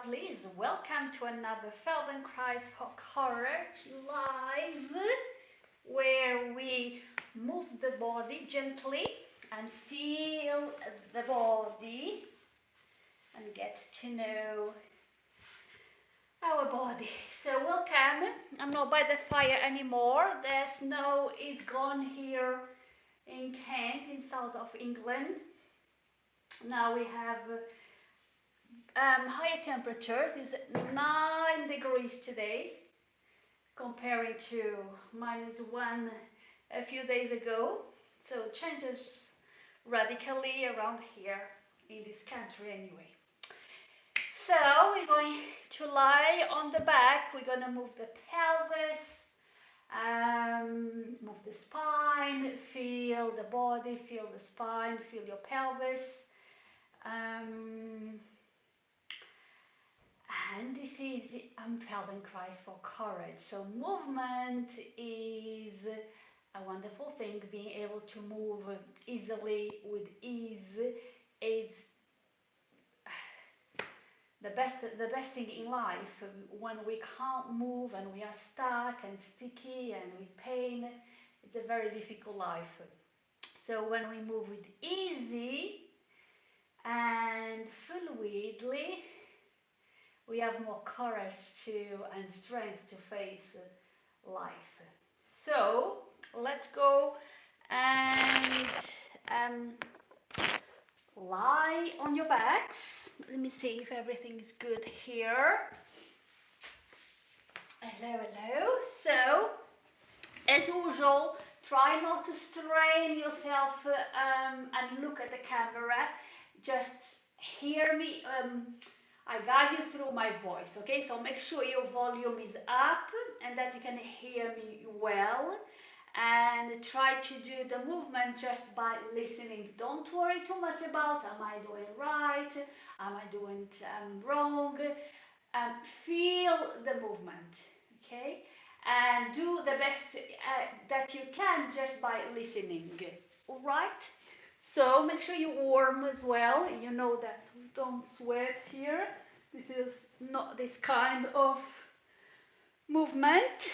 lovelies, welcome to another Feldenkrais for Courage live, where we move the body gently and feel the body and get to know our body. So welcome. I'm not by the fire anymore. The snow is gone here in Kent, in south of England. Now we have higher temperatures. It's 9 degrees today, comparing to -1 a few days ago. So changes radically around here in this country anyway. So we're going to lie on the back. We're going to move the pelvis, move the spine, feel the body, feel the spine, feel your pelvis. And this is Feldenkrais for Courage. So movement is a wonderful thing. Being able to move easily with ease is the best thing in life. When we can't move and we are stuck and sticky and with pain, it's a very difficult life. So when we move with easy and fluidly, we have more courage and strength to face life. So let's go and lie on your backs. Let me see if everything is good here. Hello, hello. So as usual, try not to strain yourself and look at the camera. Just hear me. I guide you through my voice, okay? So make sure your volume is up and that you can hear me well. And try to do the movement just by listening. Don't worry too much about, am I doing right? Am I doing wrong? Feel the movement, okay? And do the best that you can just by listening, all right? So make sure you're warm as well. You know that we don't sweat here. This is not this kind of movement.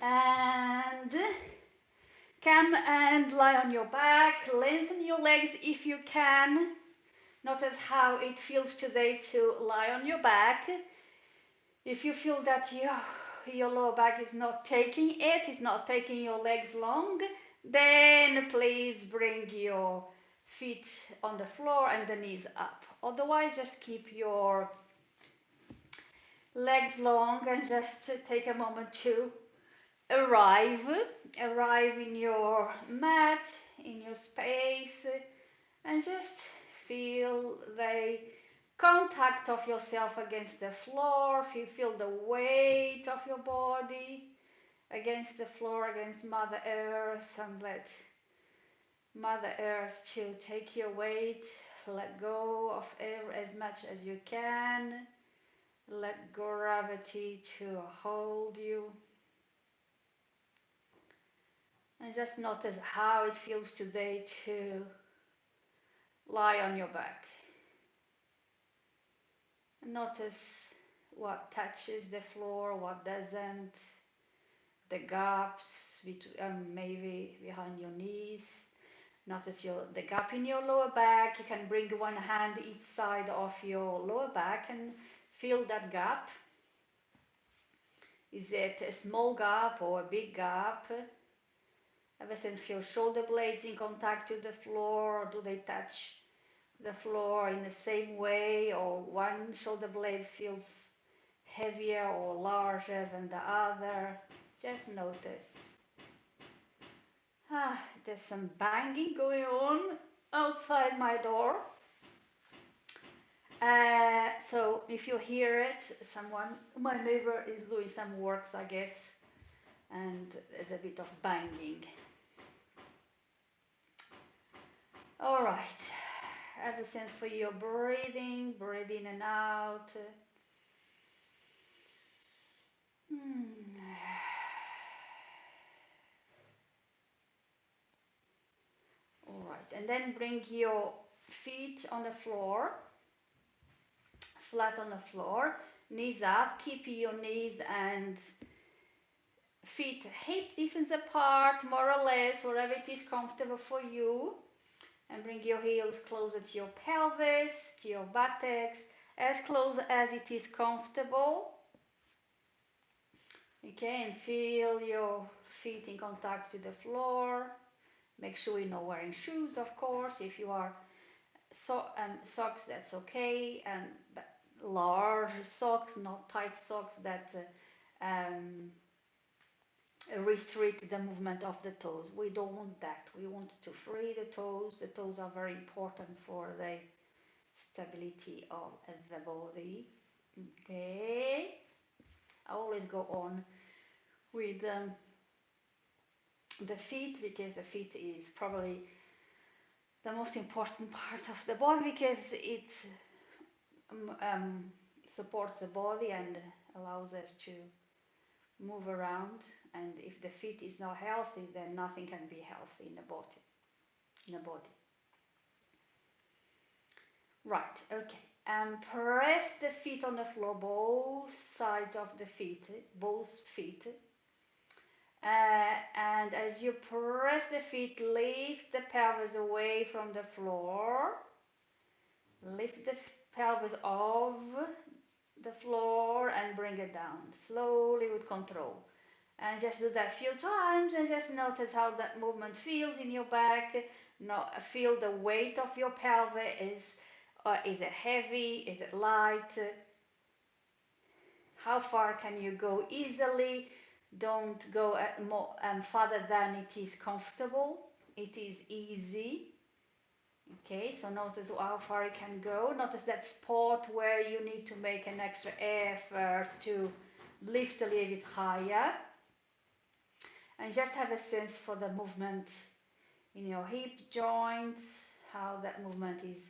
And come and lie on your back. Lengthen your legs if you can. Notice how it feels today to lie on your back. If you feel that your lower back is not taking it, it's not taking your legs long, then please bring your feet on the floor and the knees up. Otherwise, just keep your legs long and just take a moment to arrive in your mat, in your space, and just feel the contact of yourself against the floor. Feel the weight of your body against the floor, against Mother Earth, and let Mother Earth to take your weight. Let go of air as much as you can. Let gravity to hold you. And just notice how it feels today to lie on your back. Notice what touches the floor, what doesn't, the gaps between, maybe behind your knees. Notice the gap in your lower back. You can bring one hand each side of your lower back and feel that gap. Is it a small gap or a big gap? Ever since feel shoulder blades in contact with the floor, or do they touch the floor in the same way, or one shoulder blade feels heavier or larger than the other? Just notice. There's some banging going on outside my door. So if you hear it, my neighbor is doing some works, I guess, and there's a bit of banging. All right, have a sense for your breathing, breathe in and out. All right, and then bring your feet on the floor flat on the floor, knees up, keep your knees and feet hip distance apart, more or less, wherever it is comfortable for you. And bring your heels closer to your pelvis, to your buttocks, as close as it is comfortable. Okay, and feel your feet in contact with the floor. Make sure you're not wearing shoes, of course. If you are socks, that's okay. But large socks, not tight socks that restrict the movement of the toes. We don't want that. We want to free the toes. The toes are very important for the stability of the body. Okay, I always go on with the feet, because the feet is probably the most important part of the body, because it supports the body and allows us to move around. And if the feet is not healthy, then nothing can be healthy in the body. Right, okay. Press the feet on the floor, both sides of the feet, both feet. And as you press the feet, lift the pelvis away from the floor. Lift the pelvis off the floor and bring it down slowly with control. And just do that a few times and just notice how that movement feels in your back. Feel the weight of your pelvis. Is it heavy? Is it light? How far can you go easily? Don't go more farther than it is comfortable. It is easy. Okay, so notice how far you can go. Notice that spot where you need to make an extra effort to lift a little bit higher. And just have a sense for the movement in your hip joints, how that movement is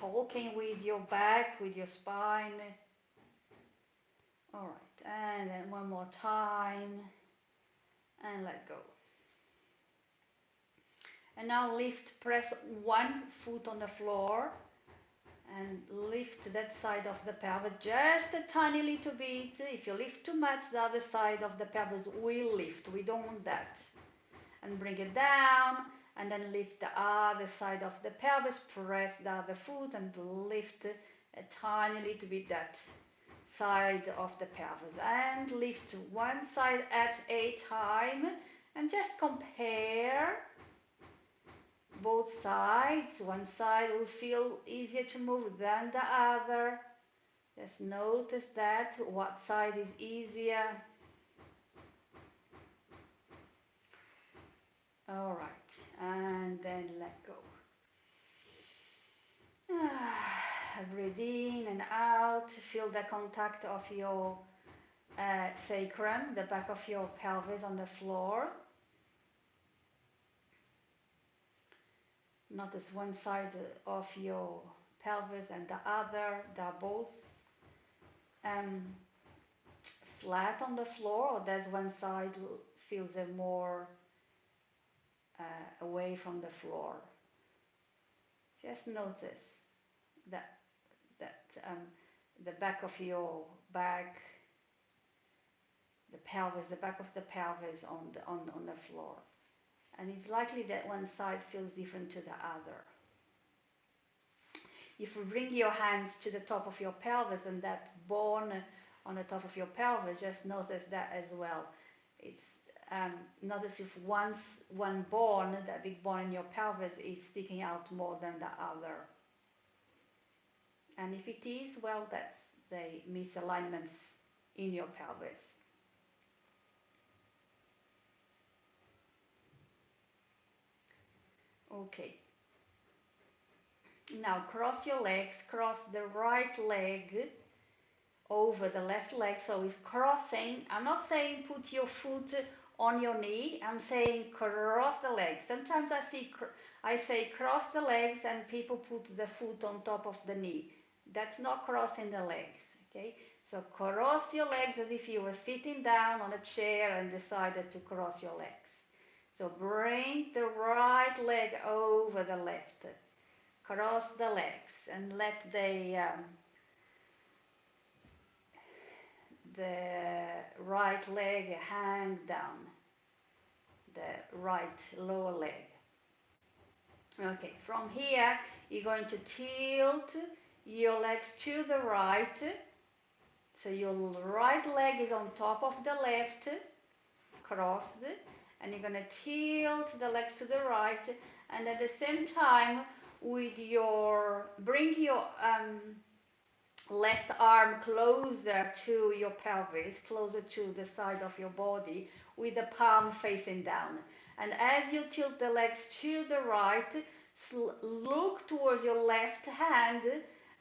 talking with your back, with your spine. All right, and then one more time, and let go. And now press one foot on the floor, and lift that side of the pelvis just a tiny little bit. If you lift too much, the other side of the pelvis will lift. We don't want that. And bring it down, and then lift the other side of the pelvis. Press the other foot and lift a tiny little bit that side of the pelvis. And lift one side at a time, and just compare both sides. One side will feel easier to move than the other. Just notice that, what side is easier. All right, and then let go. Breathe in and out. Feel the contact of your sacrum, the back of your pelvis on the floor. Notice one side of your pelvis and the other. They're both flat on the floor, or does one side feels more away from the floor? Just notice that the back of your back, the pelvis, the back of the pelvis on the floor. And it's likely that one side feels different to the other. If you bring your hands to the top of your pelvis and that bone on the top of your pelvis, just notice that as well. It's notice if one bone, that big bone in your pelvis, is sticking out more than the other. And if it is, well, that's the misalignments in your pelvis. Okay. Now cross your legs, cross the right leg over the left leg, so it's crossing. I'm not saying put your foot on your knee, I'm saying cross the legs. Sometimes I say cross the legs and people put the foot on top of the knee. That's not crossing the legs, okay? So cross your legs as if you were sitting down on a chair and decided to cross your legs. So bring the right leg over the left. Cross the legs and let the right leg hang down, the right lower leg. Okay, from here you're going to tilt your legs to the right, so your right leg is on top of the left, crossed, and you're going to tilt the legs to the right, and at the same time bring your left arm closer to your pelvis, closer to the side of your body, with the palm facing down. And as you tilt the legs to the right, look towards your left hand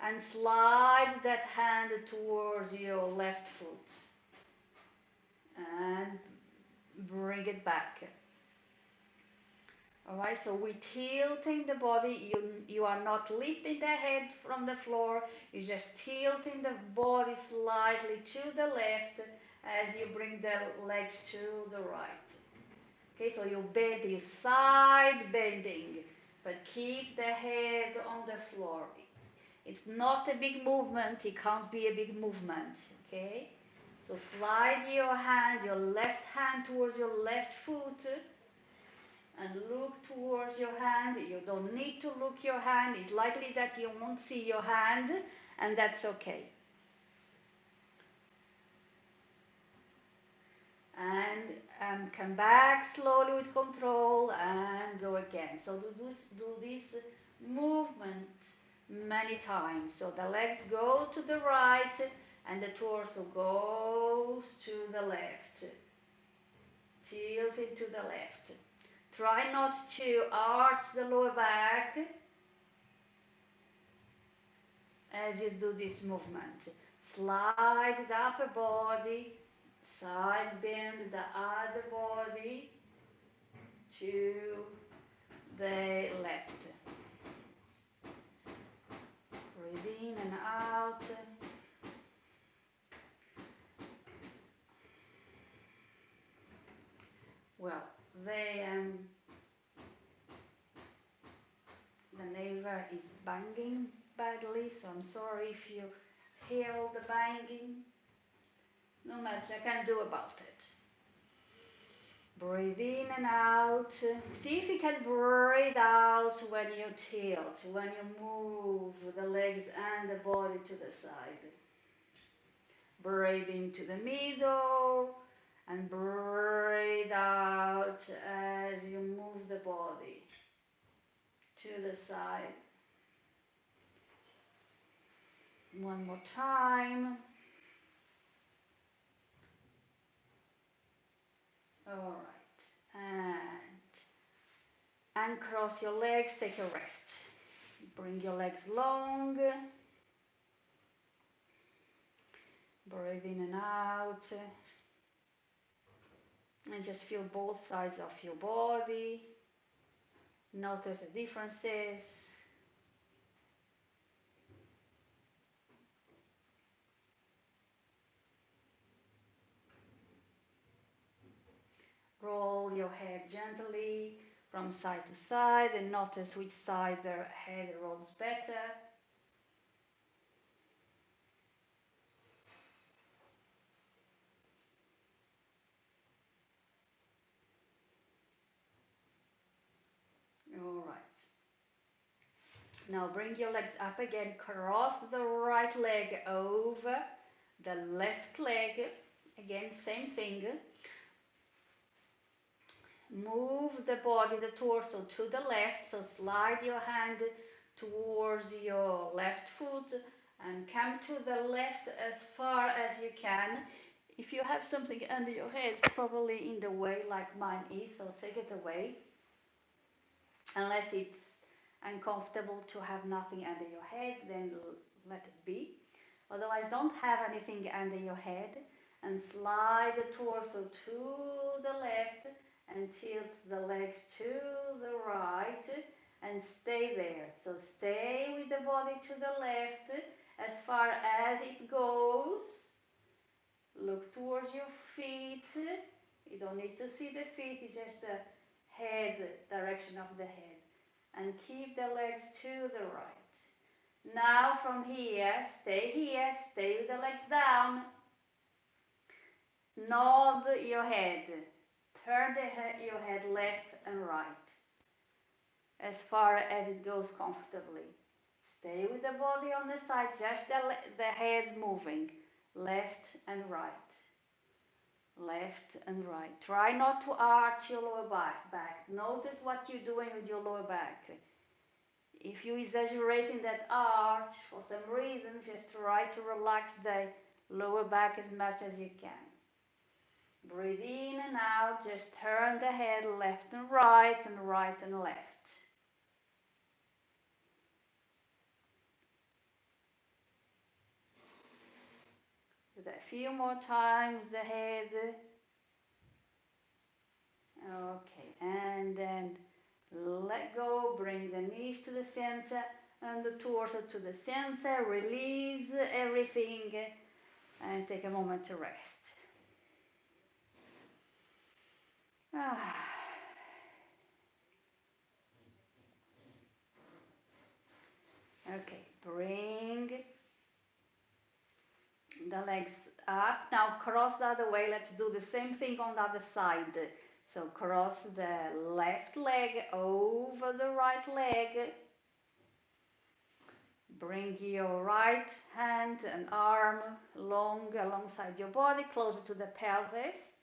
and slide that hand towards your left foot. And bring it back. Alright, so we're tilting the body. You are not lifting the head from the floor. You're just tilting the body slightly to the left as you bring the legs to the right. Okay, so you bend, you side bending, but keep the head on the floor. It's not a big movement. It can't be a big movement. Okay, so slide your hand, your left hand towards your left foot. And look towards your hand. You don't need to look your hand. It's likely that you won't see your hand, and that's okay. And come back slowly with control and go again. So do this movement many times. So the legs go to the right and the torso goes to the left. Tilted to the left. Try not to arch the lower back as you do this movement. Slide the upper body, side bend the other body to the left. Breathe in and out. Well, the neighbor is banging badly, so I'm sorry if you hear all the banging. Not much I can do about it. Breathe in and out. See if you can breathe out when you tilt, when you move the legs and the body to the side. Breathe into the middle and breathe out as you move the body to the side. One more time. All right. And uncross your legs, take a rest. Bring your legs long. Breathe in and out. And just feel both sides of your body. Notice the differences. Roll your head gently from side to side and notice which side the head rolls better. All right. Now bring your legs up again. Cross the right leg over the left leg. Again, same thing. Move the body, the torso to the left. So slide your hand towards your left foot and come to the left as far as you can. If you have something under your head, it's probably in the way like mine is, so take it away. Unless it's uncomfortable to have nothing under your head, then let it be. Otherwise, don't have anything under your head and slide the torso to the left and tilt the legs to the right and stay there. So stay with the body to the left as far as it goes. Look towards your feet. You don't need to see the feet, it's just the head, direction of the head. and keep the legs to the right. Now from here, stay with the legs down. Nod your head. Turn your head left and right as far as it goes comfortably. Stay with the body on the side, just the head moving left and right. Left and right. Try not to arch your lower back. Notice what you're doing with your lower back. If you exaggerate in that arch for some reason, just try to relax the lower back as much as you can. Breathe in and out, just turn the head left and right and left. Do that a few more times, the head. Okay, and then let go, bring the knees to the center and the torso to the center, release everything and take a moment to rest. Okay, bring the legs up. Now cross the other way. Let's do the same thing on the other side. So cross the left leg over the right leg. Bring your right hand and arm alongside your body, closer to the pelvis.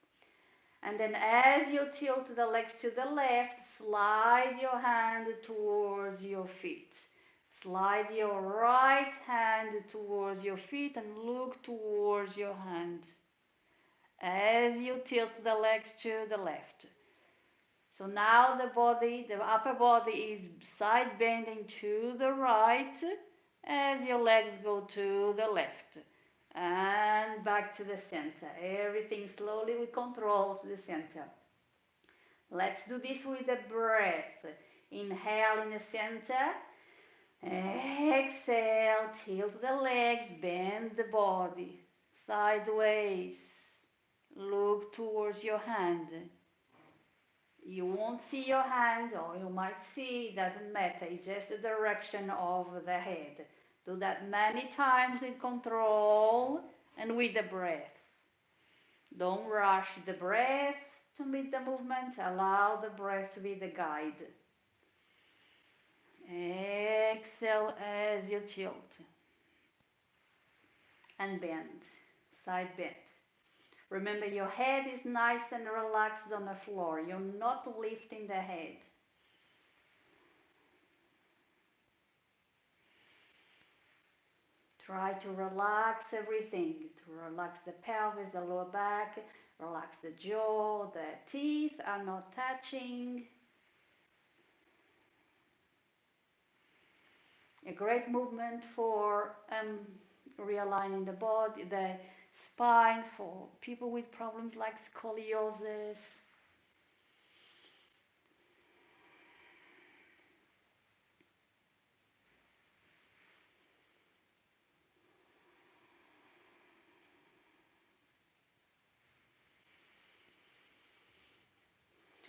And then as you tilt the legs to the left, slide your hand towards your feet. Slide your right hand towards your feet and look towards your hand as you tilt the legs to the left. So now the upper body is side bending to the right as your legs go to the left and back to the center. Everything slowly with control to the center. Let's do this with the breath. Inhale in the center. Exhale, tilt the legs, bend the body sideways. Look towards your hand. You won't see your hand, or you might see, it doesn't matter, it's just the direction of the head. Do that many times with control and with the breath. Don't rush the breath to meet the movement, allow the breath to be the guide. Exhale as you tilt and bend, side bend. Remember, your head is nice and relaxed on the floor. You're not lifting the head. Try to relax everything, to relax the pelvis, the lower back, relax the jaw, the teeth are not touching. A great movement for realigning the body, the spine, for people with problems like scoliosis.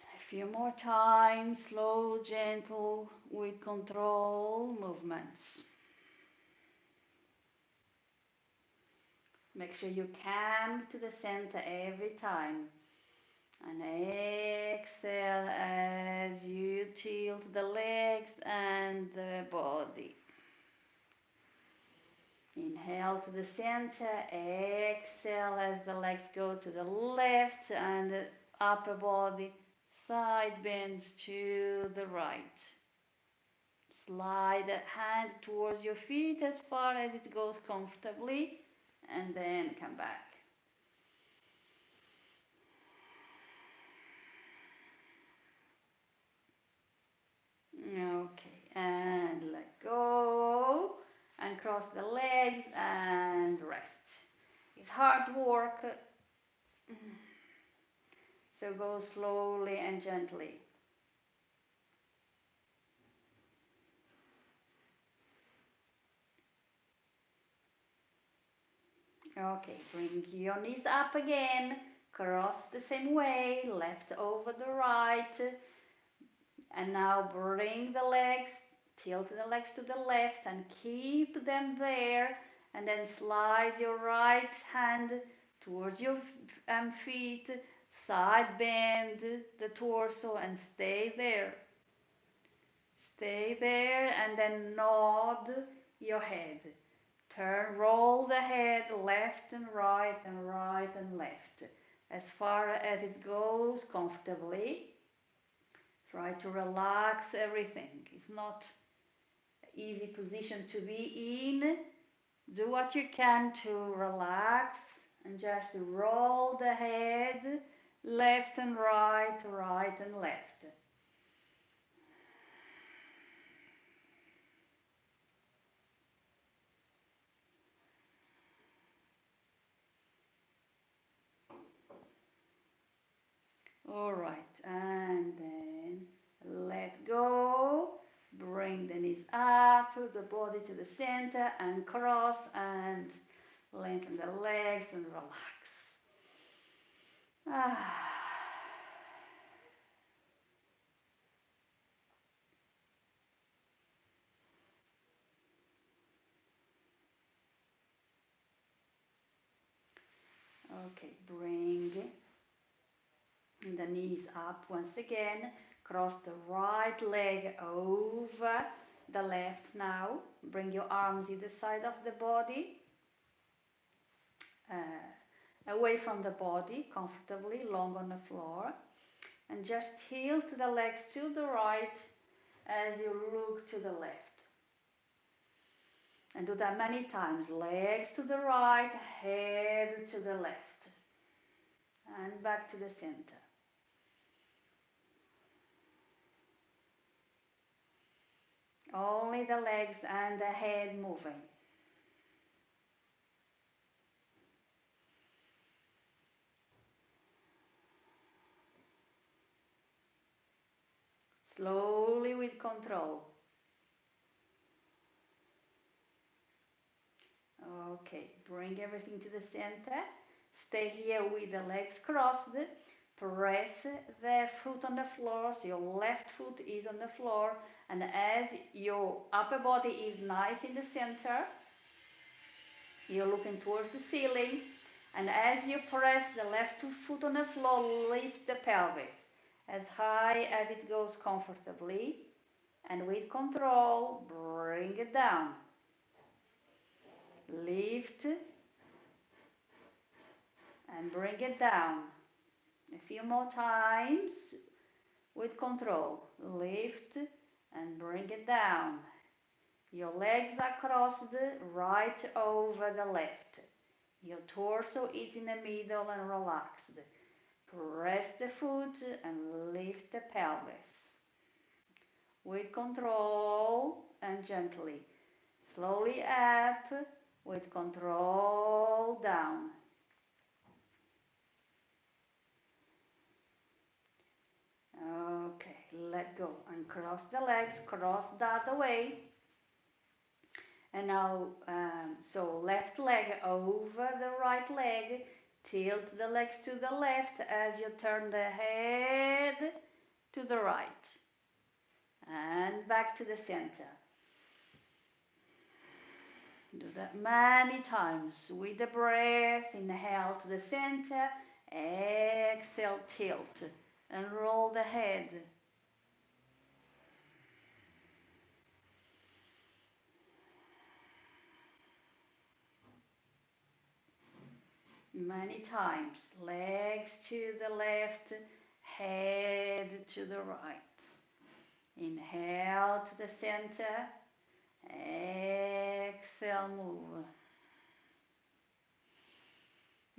A few more times, slow, gentle, with control movements. Make sure you come to the center every time. And exhale as you tilt the legs and the body. Inhale to the center, exhale as the legs go to the left and the upper body side bends to the right. Slide that hand towards your feet as far as it goes comfortably and then come back. Okay, and let go and cross the legs and rest. It's hard work, so go slowly and gently. Okay, bring your knees up again, cross the same way, left over the right, And now bring the legs, tilt the legs to the left and keep them there. And then slide your right hand towards your feet, side bend the torso and stay there. Stay there and then nod your head. Turn, roll the head left and right and right and left. As far as it goes comfortably. Try to relax everything. It's not an easy position to be in. Do what you can to relax and just roll the head left and right, right and left. All right, and then let go. Bring the knees up, the body to the center and cross and lengthen the legs and relax. Okay, bring the knees up once again. Cross the right leg over the left now. Bring your arms either side of the body. Away from the body, comfortably, long on the floor. And just tilt the legs to the right as you look to the left. And do that many times. Legs to the right, head to the left. And back to the center. Only the legs and the head moving. Slowly with control. Okay, bring everything to the center. Stay here with the legs crossed. Press the foot on the floor, so your left foot is on the floor. And as your upper body is nice in the center, you're looking towards the ceiling. And as you press the left foot on the floor, lift the pelvis as high as it goes comfortably. And with control, bring it down. Lift and bring it down. A few more times with control. Lift and bring it down. Your legs are crossed right over the left. Your torso is in the middle and relaxed. Press the foot and lift the pelvis. With control and gently. Slowly up, with control down. Okay, let go and cross the legs, cross the other way. And now, so left leg over the right leg, tilt the legs to the left as you turn the head to the right. And back to the center. Do that many times with the breath. Inhale to the center, exhale, tilt, and roll the head. Many times. Legs to the left, head to the right. Inhale to the center, exhale, move.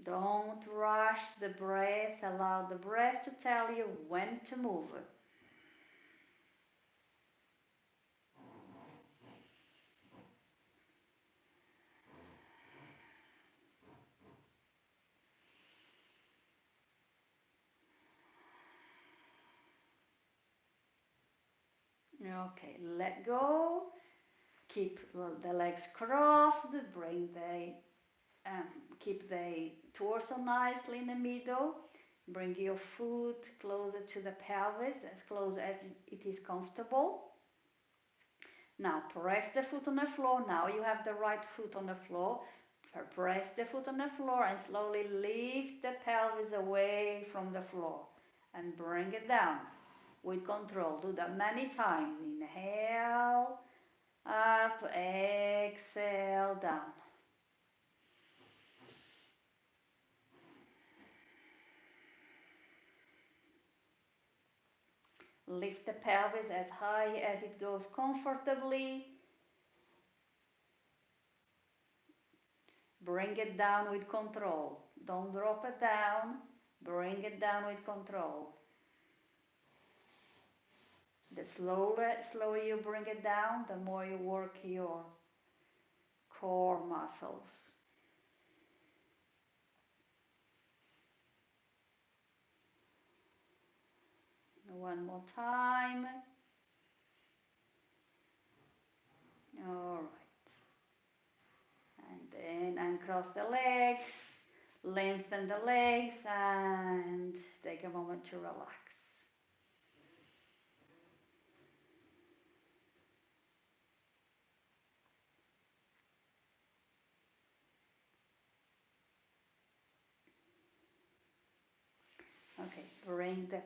Don't rush the breath, allow the breath to tell you when to move. Okay, let go. Keep the legs crossed. Bring keep the torso nicely in the middle. Bring your foot closer to the pelvis, as close as it is comfortable. Now press the foot on the floor. Now you have the right foot on the floor. Press the foot on the floor and slowly lift the pelvis away from the floor and bring it down with control. Do that many times. Inhale, up, exhale, down. Lift the pelvis as high as it goes comfortably. Bring it down with control. Don't drop it down. Bring it down with control. The slower you bring it down, the more you work your core muscles. One more time. All right. And then uncross the legs, lengthen the legs, and take a moment to relax. Okay, bring the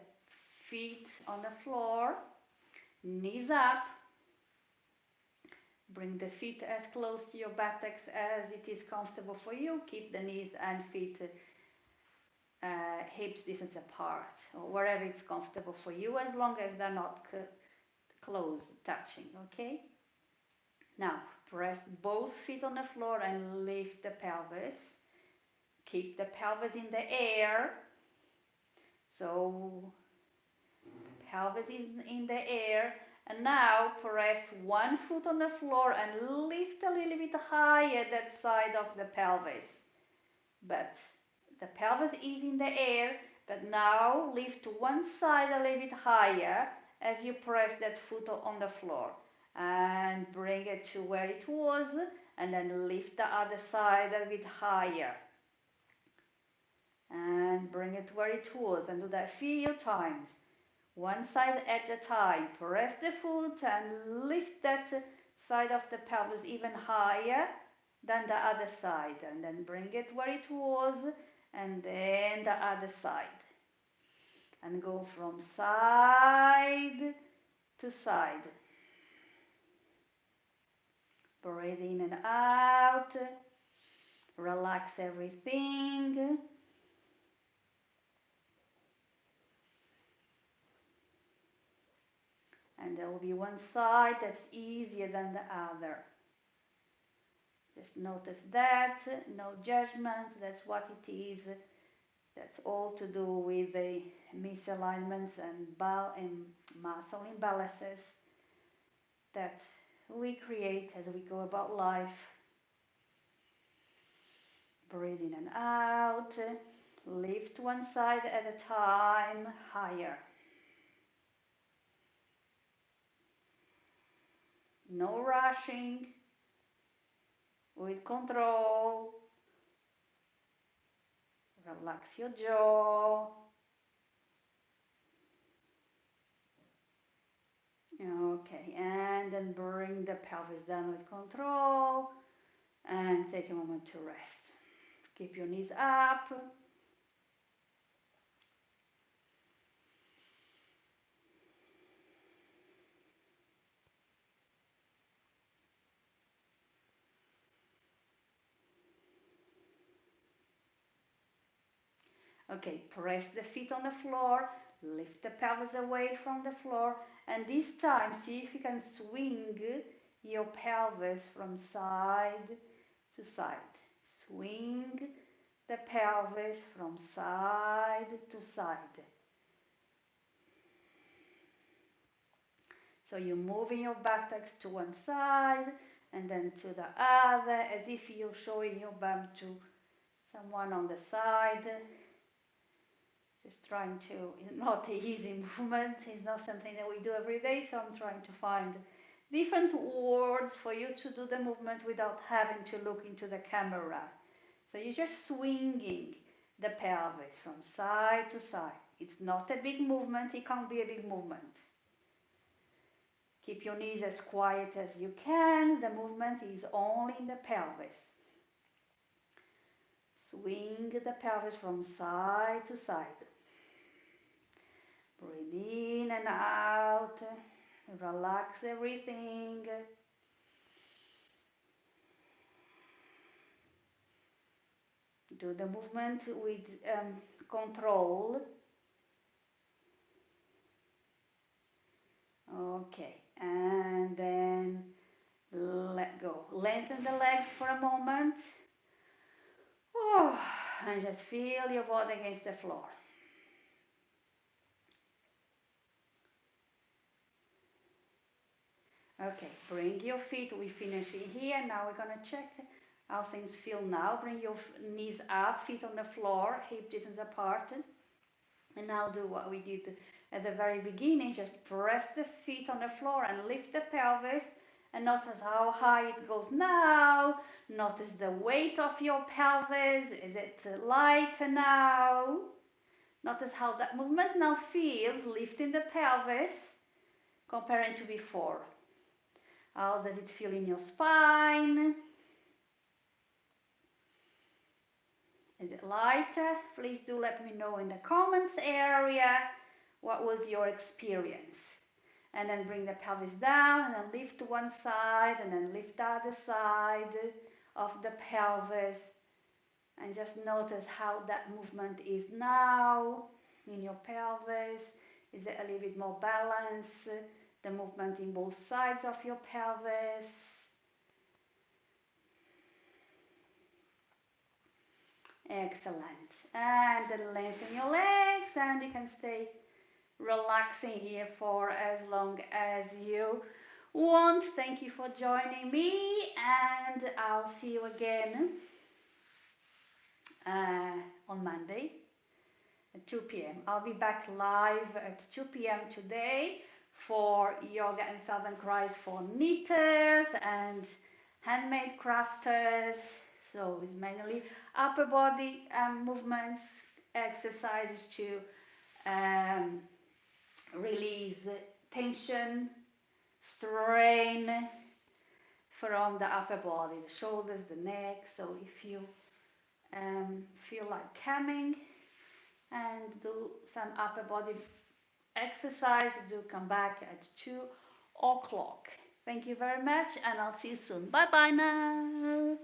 feet on the floor, knees up. Bring the feet as close to your buttocks as it is comfortable for you. Keep the knees and feet hips distance apart, or wherever it's comfortable for you, as long as they're not close touching, okay? Now, press both feet on the floor and lift the pelvis. Keep the pelvis in the air. So, pelvis is in the air. And now press one foot on the floor and lift a little bit higher that side of the pelvis. But the pelvis is in the air, but now lift one side a little bit higher as you press that foot on the floor. And bring it to where it was, and then lift the other side a bit higher. And bring it where it was, and do that a few times. One side at a time. Press the foot and lift that side of the pelvis even higher than the other side. And then bring it where it was, and then the other side. And go from side to side. Breathe in and out. Relax everything. And there will be one side that's easier than the other. Just notice that, no judgment, that's what it is. That's all to do with the misalignments and muscle imbalances that we create as we go about life. Breathe in and out. Lift one side at a time, higher. No rushing, with control. Relax your jaw. Okay, and then bring the pelvis down with control and take a moment to rest. Keep your knees up. Okay, press the feet on the floor, lift the pelvis away from the floor, and this time see if you can swing your pelvis from side to side. Swing the pelvis from side to side. So you're moving your buttocks to one side and then to the other, as if you're showing your bum to someone on the side. Just trying to, it's not an easy movement, it's not something that we do every day, so I'm trying to find different words for you to do the movement without having to look into the camera. So you're just swinging the pelvis from side to side. It's not a big movement, it can't be a big movement. Keep your knees as quiet as you can, the movement is only in the pelvis. Swing the pelvis from side to side. Breathe in and out, relax everything. Do the movement with control. Okay, and then let go. Lengthen the legs for a moment. Oh, and just feel your body against the floor. Okay, bring your feet, we finish in here. Now we're going to check how things feel now. Bring your knees up, feet on the floor, hip distance apart. And now do what we did at the very beginning. Just press the feet on the floor and lift the pelvis. And notice how high it goes now. Notice the weight of your pelvis. Is it lighter now? Notice how that movement now feels, lifting the pelvis comparing to before. How does it feel in your spine? Is it lighter? Please do let me know in the comments area what was your experience. And then bring the pelvis down and then lift to one side and then lift the other side of the pelvis. And just notice how that movement is now in your pelvis. Is it a little bit more balanced? The movement in both sides of your pelvis. Excellent. And then lengthen your legs and you can stay relaxing here for as long as you want. Thank you for joining me and I'll see you again on Monday at 2 p.m. I'll be back live at 2 p.m. today for yoga and Feldenkrais for knitters and handmade crafters. So it's mainly upper body movements, exercises to release tension, strain from the upper body, the shoulders, the neck. So if you feel like coming and do some upper body exercise, do come back at 2 o'clock. Thank you very much and I'll see you soon. Bye bye now.